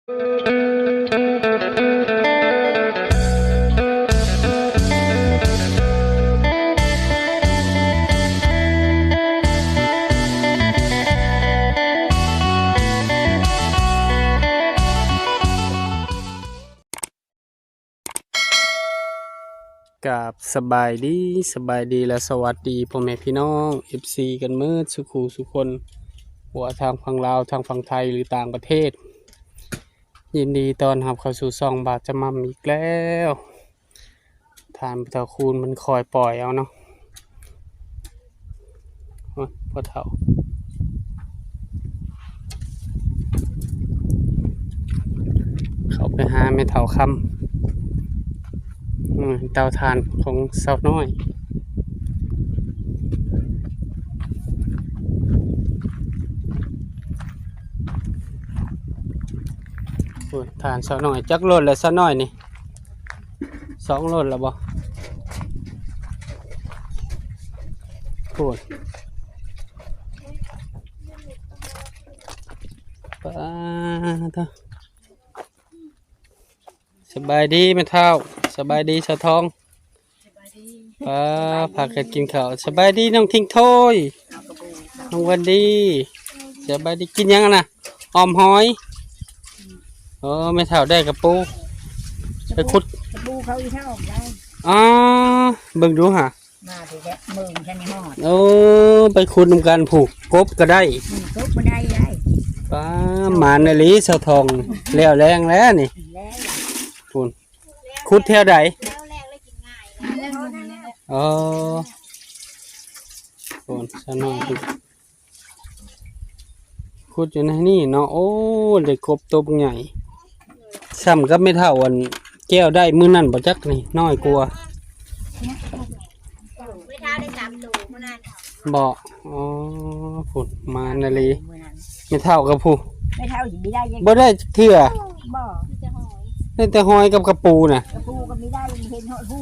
กับสบายดีและสวัสดีพ่อแม่พี่น้อง FC กันเมื่อสุขูสุคนหัวทางฝั่งลาวทางฝั่งไทยหรือต่างประเทศยินดีต้อนรับเข้าสู่ช่องบาทจะมั่มอีกแล้วทานพระคูณมันคอยปล่อยเอาเนาะพ่อเฒ่าเขาไปหาแม่เฒ่าคำเตาถ่านของสาวน้อยถ่านสาวน้อยจักรถแล้วสาวน้อยนี่2 รถแล้วบ่พูดป้าเถอะสบายดีแม่เฒ่าสบายดีสาวทองป้าพากันกินข้าวสบายดีน้องทิ้งถ้อยน้องวันดีสบายดีกินยังนะออมหอยแม่เฒ่าได้กระปูไปขุดกระปูเขาอีเท่าได้ เบิ่งดูหะมาถึงแล้วมึงฉันนี่ฮอดไปขุดนำการผูกกบก็ได้กบบ่ได้ป้าหมาในลีสาวทองแล้วแรงแล้วนี่แล้วพูนขุดแถวใดแล้วแรกเลยกินง่ายแล้วพูนซะหน่อยขุดอยู่ในนี่เนาะโอ้ได้กบตัวใหญ่ซ้ำกับไม่เท่าวันแก้วได้มื้อนั้นบ่จักนี่น้อยกว่าไม่เท่าได้3ตัวมื้อนั้นบ่พูนมานาลีไม่เท่ากับผู้ไม่เท่าสิบ่ได้บ่ได้เทื่อบ่ได้แต่หอยกับกระปูน่ะกระปูก็ไม่ได้เห็นฮอดหู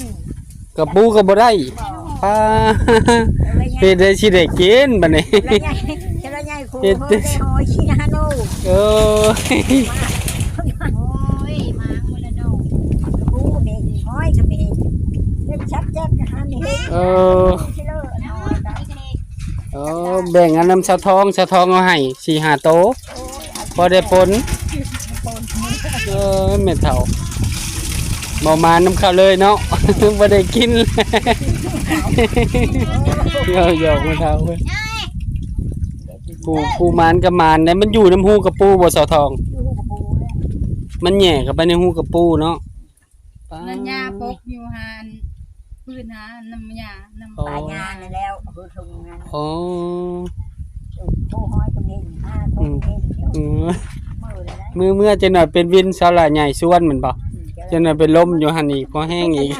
กระปูก็บ่ได้ป้าเฮ็ดได้สิได้กินบัดนี้แล้วใหญ่คู่ได้หอยขี้นาโนโอ้ยมามื้อละโนกระปูเด้หอยก็มีเฮ็ดชัดแจ๊กก็หานี่แบ่งอันน้ำสะทองเอาให้ 4-5 โตพอได้ผลแม่เฒ่าบ่มาน้ำข้าวเลยเนาะ บ่ได้กินหยอกแม่เฒ่าเว้ยปูมานกับมานเนี่ยมันอยู่น้ำหูกับปูบ่สะทองมันแหย่เข้าไปในหูกับปูเนาะน้ำยาปกอยู่หานพื้นหาน้ำยาน้ำปลายาแล้วคือทงงานปูหอยก็มีโตเมื่อจะหน่อยเป็นวินสาระใหญ่ส่วนเหมือนบ่จะหน่อยเป็นลมอยู่หันอีกพอแห้งอีก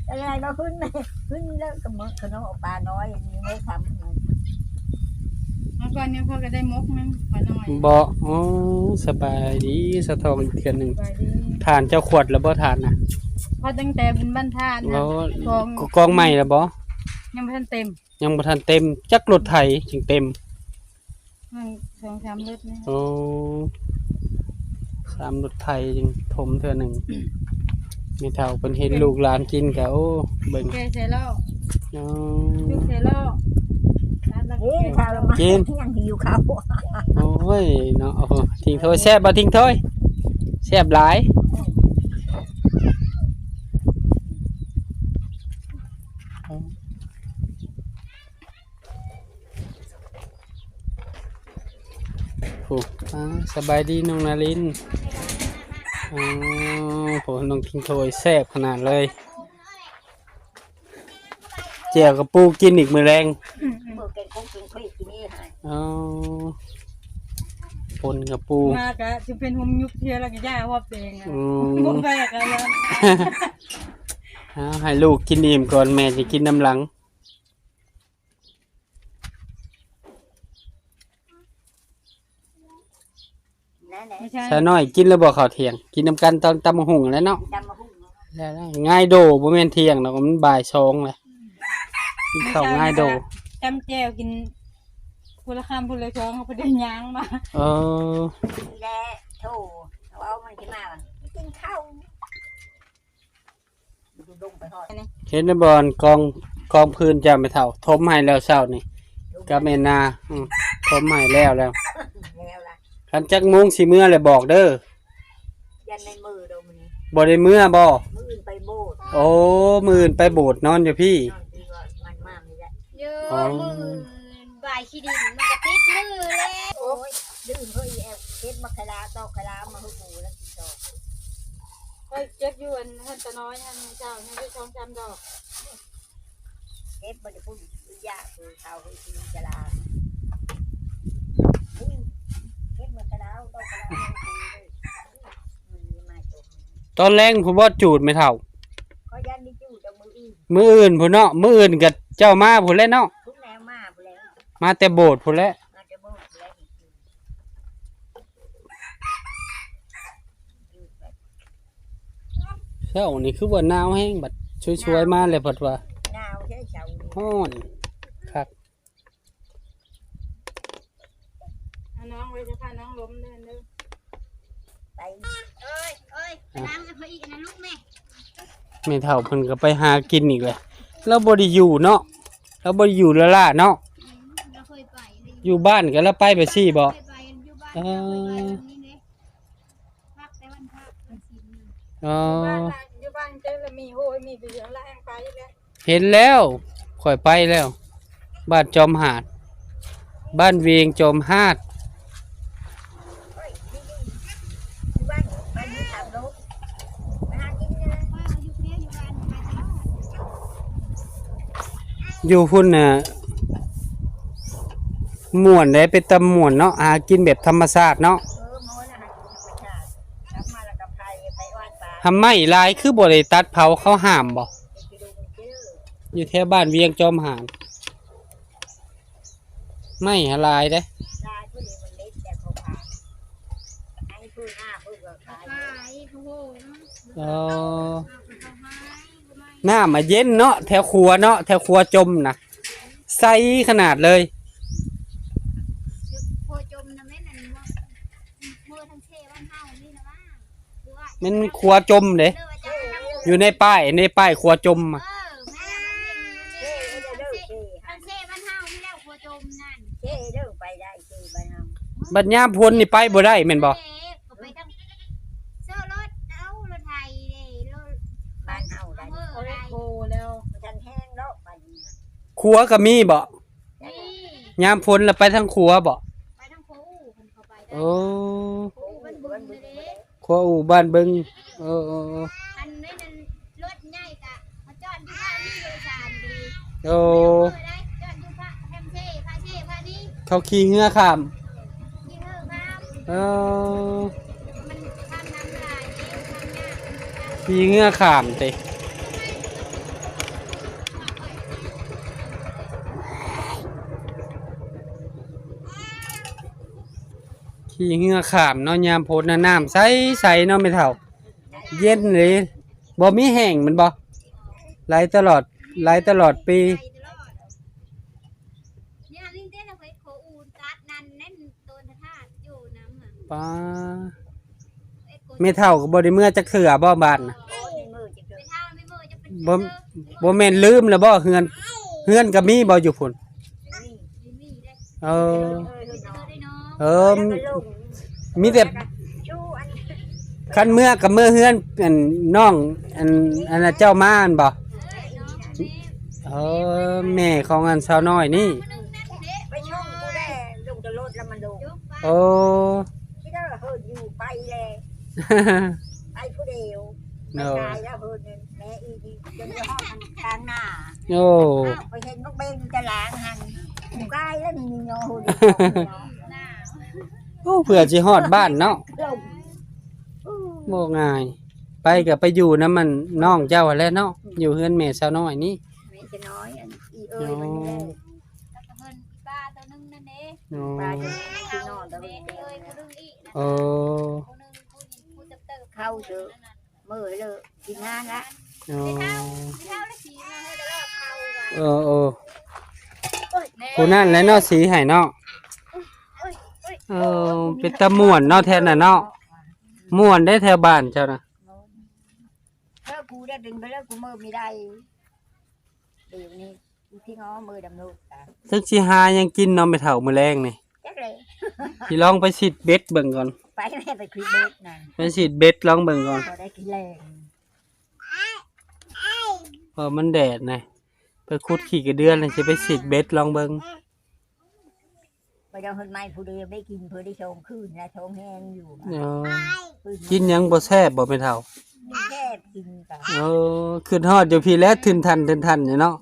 อะไรมาขึ้นแล้วก็มึกขนมปลาน้อยมีไม่ทำแล้วก่อนเนี่ยพ่อก็ได้มกมั้งปลาน้อยบ่สบายดีสะทองเทื่อนึงทานเจ้าขวดแล้วบ่ทานน่ะพอตั้งแต่เป็นบ้านทานนะกองใหม่แล้วบ่ยังบ่ทันเต็มจักรถไถจึงเต็ม2-3 รถนี่3 รถไถจึงถมเทื่อนึงมีเฒ่าเพิ่นเห็นลูกหลานกินก็เบิ่งแกใส่ล้อลูกใส่ล้อกินยังหิวเขาโอ้ยเนาะทิ้งถ้วยแซ่บบ่ทิ้งถ้วยแซ่บหลายสบายดีน้องนารินผมน้องทิ้งถ้วยแซ่บขนาดเลยเจียวกับปูกินอีกมื้อแรงปนกับปูมากะจะเป็นหุ่มยุบเทียแล้วก็ย่าว่าเปงบ่แบกอะไรให้ลูกกินอิ่มก่อนแม่จะกินน้ำหลังชาน้อยกินแล้วบ่ข้าวเที่ยงกินน้ำกันตอนตำหุ่งแล้วเนาะง่ายโดบ่แม่นเที่ยงเนาะมันบ่าย2เลยกินข้าวง่ายโดจำแจ่วกินผู้ละคำผู้ละช้อนเขาไปได้ย่างมาแล้วโถเอามัน เห็นบ่อนกองพื้นจะไม่เท่าทมให้แล้วเช้านี่กับแม่นาทมให้แล้วแล้วล่ะ คันจักมุงสิเมื่อเลยบอกเด้อ ยันในมือโดมนี่ บ่ได้เมื่อบ่ มืออื่นไปโบสถ์ โอ้มื้ออื่นไปโบสถ์นอนอยู่พี่ นอนที่ว่ามันมากไม่ได้ เยอะมือบ่ายขี้ดินมันก็ติดมือแล้ว โอ้ยดื้อเฮ้ยแอบเก็บมะขลาดอกขลามาให้กูแล้วกินดอก เฮ้ยเจ็บอยู่อันท่านตะน้อยอันเจ้าให้ไป2-3ดอก เก็บบ่ได้พูดยากคือเขาให้กินขลาเก็บมะขลาดอกขลามาให้กูเลยมันมาจบ ตอนแรงผมบ่จูดไม่เท่า เขายันนี่จู่จะมืออื่น มื้ออื่นพุ่นเนาะมื้ออื่นก็เจ้ามาพุ่นแหล้วเนาะ ทุกแนวมาไปแล้ว มาแต่โบสถ์พุ่นแหล้ว มาจะโบสถ์แล้วอยู่แบบ เช้านี่คือว่าหนาวแห้งบัดช่วยๆมาเลยเพิ่นว่า หนาวใช่เช้า ฮ้อนคัก น้องไว้จะพาน้องล้มเด้อเด้อ ไป เอ้ยน้ำจะพออีกนะลูกแม่ แม่เฒ่าเพิ่นก็ไปหากินอีกแหละเราบ่ได้อยู่เนาะเราบ่ได้อยู่ละล่ะเนาะ เราเคยไป อยู่บ้านก็แล้วไปซี่บ่ เคยไปอยู่บ้านเราเคยไปตรงนี้เด้พักแต่วันพระวันศีล อ๋อ อยู่บ้านเจอแล้วมีโหยมีเบียงแล้วแห้งไปแล้ว เห็นแล้วข่อยไปแล้ว บ้านจอมหาด บ้านเวียงจอมหาด เฮ้ยนี่อยู่บ้านบ้านนี้ถามลูกมาหากินกันเลย ว่าอยู่เนี้ยอยู่บ้านไปตลอด อยู่พุ่นน่ะม่วนได้เป็นตำม่วนเนาะหากินแบบธรรมชาติเนาะ โม้นะฮะธรรมชาติกลับมาแล้วกับไผ่ไปว่านปลา ทำไมลายคือบ่ได้ตัดเผาเขาห้ามบ่ ไปดูมันเจอ อยู่แถวบ้านเวียงจอมหาดไม่หาลายเด้ ลายพวกนี้มันเล็กแต่เขาผ่าให้พูดหน้าพูดกับขาย ไปโอ้โห อ๋อ เขาไม้ น้ำมาเย็นเนาะแถวครัวเนาะแถวครัวจมนะใสขนาดเลย โคจมนะแม่นั่นว่ามือทั้งเชบ้านเฮานี่นะว่าหรือว่า มันครัวจมเด้ เลือว่าจะทำ อยู่ในป้ายครัวจมอะ แม่มันเป็น เจ๊เด้อเจ๊ ทั้งเชบ้านเฮานี่แล้วโคจมนั่น เจ๊เด้อไปได้เจ๊บ้านเฮา บัดยามพ้นนี่ไปบ่ได้แม่นบ่ ก็ไปทั้งเสื้อรถเอารถไทยเด้รถ บ้านเฮาได้ เมื่อไร โบแล้วฉันแห้งแล้วบ้านนี้ ครัวก็มีบ่ นี่ ยามพ้นแล้วไปทางครัวบ่ ไปทั้งโคอู่คนเขาไปได้ โอ้ โคอู่บ้านบุญเลยเด้ ครัวอู่บ้านเบิงเออ อันนี้นั่นรถใหญ่กะมาจอดที่ท่านี่โดยสารดี โอ้ ได้จอดอยู่พระแฮมเช่พระเช่พระนี้ เขาขี่เหือข้าม ที่เธอครับ เออ มันทำน้ำลายเองทำยาก ขี่เหือข้ามติขี่เหือข้ามเนาะยามพ้นน่ะน้ำใสๆเนาะไม่เท่า เย็นเลยบ่มีแห้งแมันบ่ไหลตลอดปี ไปตลอดเนี่ยลิงเต้นเอาไปโคอูตัดนันแน่นตัวธาตุอยู่น้ำอ่ะ ป้า ไอ้โค ไม่เท่าก็บ่ได้เมื่อจักเถื่อบ่บ้านน่ะ โอ้ในมือจะเกิ ไม่ ด เท่าไม่เมื่อจะเป็น บ่แม่นลืมแล้วบ่เฮือนก็มีบ่อยู่พุ่น นี่ มีได้ เออ ได้เนาะ เออมีแต่ ชูอัน คันเมื่อกับเมื่อเฮือนอันน้องอันน่ะเจ้ามาอันบ่ เนาะ เออแม่ของอันสาวน้อยนี่ ไปช่องกูได้ลงจะรถแล้วมันลง โอ้ ที่ได้เฮิร์อยู่ไปเลยไปผู้เดียวไปตายแล้วเฮิร์แม่อีดีจนห้องทางกลางหน้า โอ้ ไปเห็นนกเบนจะล้างหันกูใกล้แล้วนี่โยหุ่น หน้า โอ้เผื่อสิฮอดบ้านเนาะ ลม บ่ง่าย ไปก็ไปอยู่นำมันน้องเจ้าแหล้วเนาะอยู่เฮือนแม่สาวน้อยนี่ แม่จะน้อยอันอีเอ้ยมันนี่ แล้วก็เพิ่นปลาตัวนึงนั่นเด้ โอ้ ปลาจะคือนอนตะ เด้ เวน เอ้ยผู้นึงอีกนะ โอ้ ผู้นึงผู้หญิงผู้เติบ เข้าเถอะมือเลยกินงานละ โอ้ ไม่เท่าได้สีมาให้ตลอดเข้ากัน โอ้ผู้นั่นแหล้วเนาะสีให้เนาะเออเป็นตะม่วนเนาะแท้น่ะเนาะม่วนได้แถวบ้านเจ้าน่ะ เธอกู กูได้ดึงไปแล้วกูมือไม่ได้เดี๋ยวนี้ที่ง้อมือดำลูกตา จักสิหายังกินเนาะไม่เฒ่ามื้อแรงนี่ จักเลย สิลองไปสิดเบ็ดเบิ่งก่อน ไปแม่ไปคุยเบ็ดนั่น ไปสิดเบ็ดลองเบิ่งก่อน พอได้กินแรง เพราะมันแดดนะไปขุดขี้กระเดือนเลยสิไปสิดเบ็ดลองเบิ่ง ไปเดาคนใหม่ผู้เดียวได้กินเพื่อได้ชงคืนนะชงแห้งอยู่ เออกินหยังบ่แซ่บบ่ไม่เฒ่า มีแค่กินกัน เออขึ้นฮอดอยู่พี่แล้วทึนทันอยู่เนาะ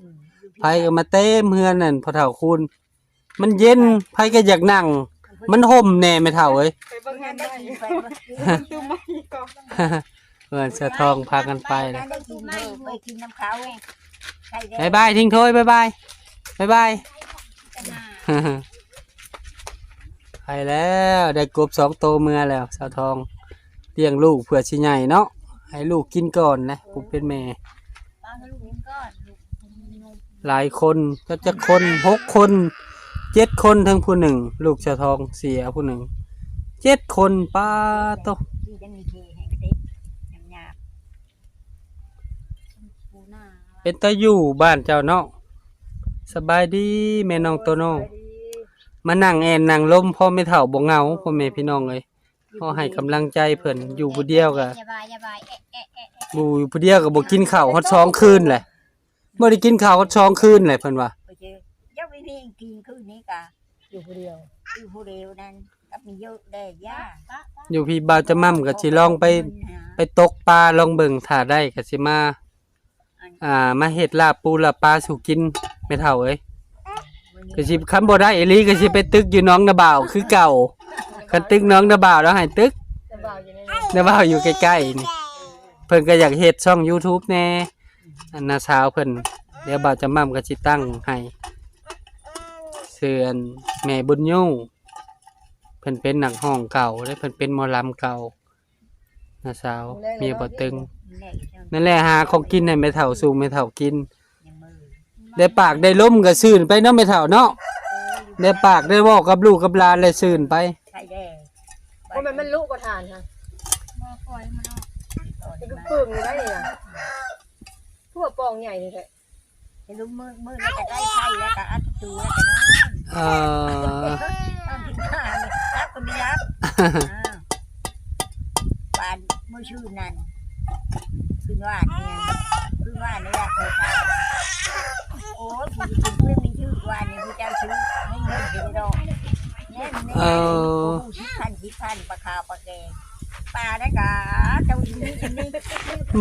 ไผก็มาเต็มเฮือนนั่นพ่อเฒ่าคุณมันเย็นไผก็อยากนั่ง มันห่มแน่ไม่เฒ่าเอ้ย ไปเบิ่งงานได้กินไปเมื่อกี้ เพิ่นสะทองพากันไปเลย ได้กินไปกินน้ำเขาใช่ได้ บ๊ายบายทิ้งถ้วยบ๊ายบายบ๊ายบาย ไปแล้วได้กบ2 ตัวเมื่อแล้วสะทองเลี้ยงลูกเพื่อสิใหญ่เนาะให้ลูกกินก่อนนะผมเป็นแม่ ป้าลูกนี่ก็ลูก หลายคนก็จะคน6 คน7 คนทั้งผู้หนึ่งลูกสะทองเสียผู้หนึ่ง7 คนป้าโต ที่จะมีเทให้กระเด็บหยาบ ปูหน้า เป็นตาอยู่บ้านเจ้าเนาะสบายดีแม่น้องโตโน่มานั่งแอนนั่งลมพ่อไม่เฒ่าบ่เหงาพ่อแม่พี่น้องเลยพ่อให้กำลังใจเพิ่นอยู่ผู้เดียวก็ อย่าบายอย่าบายอยู่ผู้เดียวก็บ่กินข้าวฮอด2 คืนแหละบ่ได้กินข้าวฮอด2 คืนแหละเพิ่นว่า ไปเจอเจ้าพี่กินคืนนี้กะอยู่ผู้เดียวอยู่ผู้เดียวนั่นกับมีเยอะได้ย่า อยู่พี่บ่าวจะมั่มก็สิลองไปตกปลาลองเบิ่งถ้าได้ก็สิมาเฮ็ดลาบปูลาบปลาสู่กินแม่เฒ่าเอ้ยก็สิคันบ่ได้อีหลีก็สิไปตึกอยู่หน้องนาบ่าวคือเก่าคันตึกหน้องนาบ่าวแล้วให้ตึกนาบ่าวอยู่ใกล้ๆนี่เพิ่นก็อยากเฮ็ดช่อง YouTube แน่อันน้าสาวเพิ่นเดี๋ยวบ่าวจะมั่มก็สิตั้งให้เชื่อนแม่บุญยู่เพิ่นเป็นนักร้องเก่าและเพิ่นเป็นหมอลำเก่าน้าสาวเมียบ่ตึงนั่นแหละหาของกินให้แม่เฒ่าสู่แม่เฒ่ากินได้ปากได้ล้มก็ซื่นไปเนาะแม่เฒ่าเนาะได้ปากได้เว้ากับลูกกับหลานเลยซื่นไป ใช่แด้ เพราะมันลุกกว่าทานค่ะ มอคอยมันออก จะก็ปึ้งอยู่ได้เนี่ยทั่วปองใหญ่เลยแหละ จะรู้มือแล้วก็ได้ไข่แล้วก็อัดตูแล้วก็นอน เออ ต้องกินข้าวรับก็ไม่รับปานมือชื่อนั่นขึ้นว่าเนี่ยขึ้นว่านี่แหละเคยทำโอ้ยผู้กินเพื่อนมีชื่อว่านี่ผู้เจ้าชื่อไม่เงินกินดอกเนี่ยผู้10,000ปลาขาวปลาแกงปลาได้กะเจ้าอยู่นี่นี่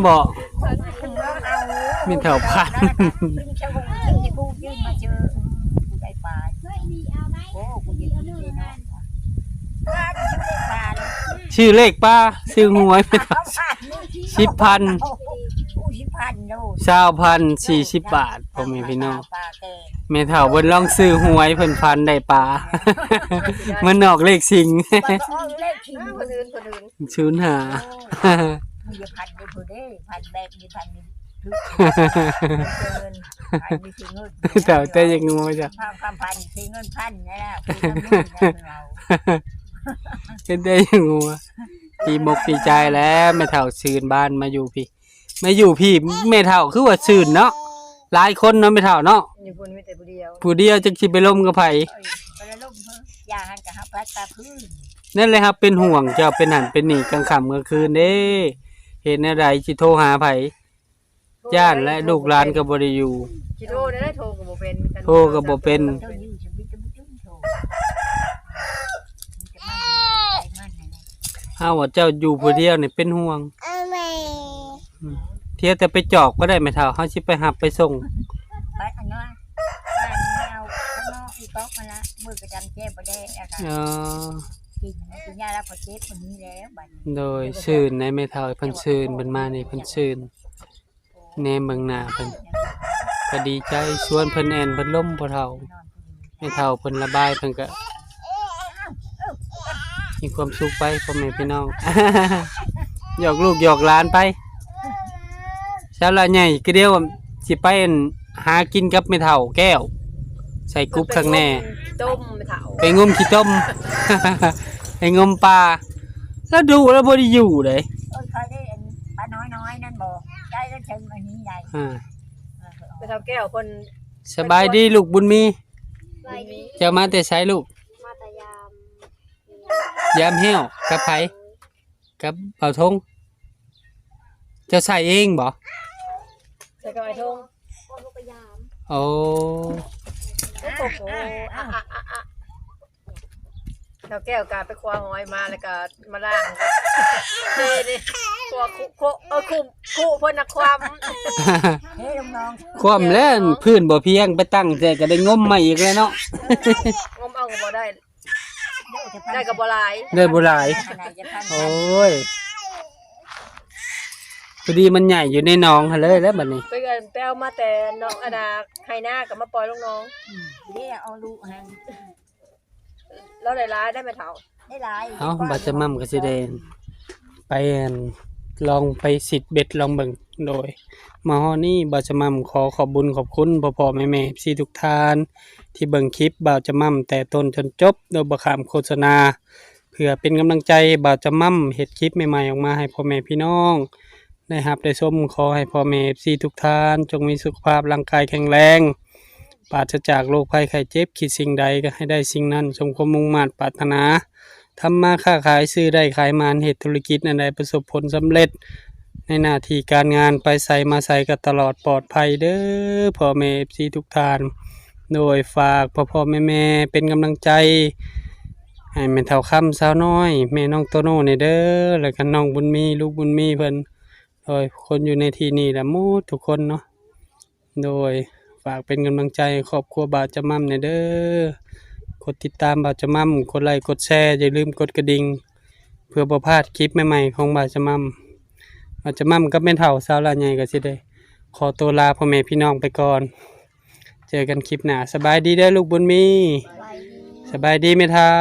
บ่ เอา มีแถวพัน ขึ้นเจ้าคงขึ้นที่ผู้ยื่นมาเจอผู้ได้ปลา เฮ้ยมีเอาไหม โอ้ผู้ยืนที่นี่เนาะปลาที่ชื่อได้ปลาเลย ชื่อเลขป้าชื่อหวยแม่เฒ่า 10,000 ผู้10,000โล 20,000 40 บาทพ่อแม่พี่น้อง ปลาแกง แม่เฒ่าเพิ่นลองซื้อหวยเพิ่นพันได้ปลา มันออกเลขสิง ปลาก็เอาเลขทิ้ง คนอื่นคนอื่น ศูนย์หา มีพันได้ผู้ได้พันแบบมีพันนี่ทุกเกินพันมีสิเงิน แต่ยังงูจ้ะ พันสิเงินพันนี่แหละคือเรา แต่ยังงูปีมกปีใจแล้วแม่เฒ่าซื่นบ้านมาอยู่พี่มาอยู่พี่แม่เฒ่าคือว่าซื่นเนาะหลายคนเนาะแม่เฒ่าเนาะ อยู่บนมีแต่ผู้เดียว ผู้เดียวจักสิไปล้มกับไผ ไปแล้วลูกยาหันกับฮับรัดตาพื้น นั่นเลยครับเป็นห่วงเจ้าเป็นหันเป็นหนีกลางค่ำกลางคืนเด้เห็นอะไรสิโทรหาไผญาติและลูกหลานก็บ่ได้อยู่ คิดโทรได้โทรกับโบเป็น โทรก็บ่เป็น เจ้าอยู่ชีวิตจะไม่จุ้งโถมัน เฮาว่าเจ้าอยู่ผู้เดียวนี่เป็นห่วงเที่ยวแต่ไปจอกก็ได้แม่เฒ่าเฮาสิไปหับไปส่ง ไปอันนั้นบ้านแมวข้างนอกอีก๊อกมาละมือกระจำเจ็บบ่ได้อะค่ะ อ๋อ กินยาแล้วก็เจ็บคนนี้แล้วบัด โดยชื่นในแม่เฒ่าเพิ่นชื่นเพิ่นมานี่เพิ่นชื่นแนมเบิ่งหน้าเพิ่นก็ดีใจชวนเพิ่นแอนเพิ่นล้มบ่เฒ่าแม่เฒ่าเพิ่นระบายเพิ่นก็มีความสุขไปพ่อแม่พี่น้อง หยอกลูกหยอกหลานไปเช้าละใหญ่ก็เดียวสิไปหากินกับแม่เฒ่าแก้ว ใส่กรุ๊ปข้างแน่ ต้มไปเถา ไปงมขี้ต้ม ไปงมปลาแล้วดูแล้วบ่ได้อยู่เลย เคยได้ปลาน้อยนั่นบ่ ใจก็เชิงมานี้ได้ ไปทำแก้วคน สบายดีลูกบุญมี ไปดี เจ้ามาแต่ไสลูก มาตายาม ยามแห้วกับไผกับเป่าทงเจ้าใส่เองบ่ ใส่กับไอ้ทง คนลูกยาม โอ้ โอ้โหทำแก้วกาไปคว้าหอยมาแล้วก็มาล่างเทนี่คว้าคุคุเพิ่นน่ะความ เฮ้ยลูกน้อง ความแล้วพื้นบ่เพียงไปตั้งแต่ก็ได้งมมาอีกแล้วเนาะ งมเอาก็บ่ได้ได้ก็บ่หลาย ได้บ่หลาย ขนาดจะพัน โอ้ยพอดีมันใหญ่อยู่ในหนองหั่นเลยแล้วบัดนี้ ไปกันแป้วมาแต่น้องอนาไห้หน้าก็มาปล่อยลูกน้อง เดี๋ยวเอาลูกให้ แล้วได้ร้ายได้ไหมเฒ่า ได้หลาย เอ้าบาดจะมั่มก็สิได้ไปลองไปสิทธิ์เบ็ดลองเบิ่งโดย มาฮอดนี้บาดจะมั่มขอขอบบุญขอบคุณพ่อๆแม่ๆพี่ทุกท่าน ที่เบิ่งคลิปบ่าวจะมั่มแต่ต้นจนจบโดยบ่ข้ามโฆษณา เพื่อเป็นกำลังใจบ่าวจะมั่มเฮ็ดคลิปใหม่ๆออกมาให้พ่อแม่พี่น้อง ได้รับได้ชมขอให้พ่อแม่พี่ทุกท่าน จงมีสุขภาพร่างกายแข็งแรงปราศจากโรคภัยไข้เจ็บคิดสิ่งใดก็ให้ได้สิ่งนั้นสมความมุ่งมั่นปรารถนาทำมาค้าขายซื้อได้ขายมานเฮ็ดธุรกิจอันใดประสบผลสำเร็จ ในหน้าที่การงานไปใส่มาใส่ก็ตลอดปลอดภัยเด้อพ่อแม่พี่ทุกท่าน โดยฝากพ่อแม่เป็นกำลังใจให้แม่เฒ่าค่ำสาวน้อยแม่น้องโตโน่นี่เด้อแล้วก็น้องบุญมีลูกบุญมีเพิ่นโดยคนอยู่ในที่นี้ละหมดทุกคนเนาะโดยฝากเป็นกำลังใจให้ครอบครัวบ่าวจะมั่มนี่เด้อกดติดตามบ่าวจะมั่มกดไลค์กดแชร์อย่าลืมกดกระดิ่งเพื่อบ่พลาดคลิปใหม่ๆของบ่าวจะมั่มบ่าวจะมั่มกับแม่เฒ่าสาวลาใหญ่ก็สิได้ขอตัวลาพ่อแม่พี่น้องไปก่อน เจอกันคลิปหน้าสบายดีเด้อลูกบุญมี ไปดี สบายดีไหมเท้า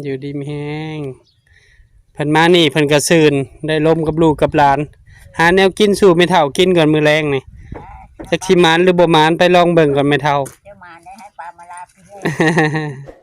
อยู่ดีมีแห้งเพิ่นมานี่เพิ่นกระซืนได้ลมกับลูกกับหลาน หาแนวกินสู่ไม่เท่ากินก่อนมื้อแรงนี่จักสิหมานหรือบ่หมานไปลองเบิ่งก่อนไม่เท่า เดี๋ยวมาได้ให้ปลามาลาพี่เด้อ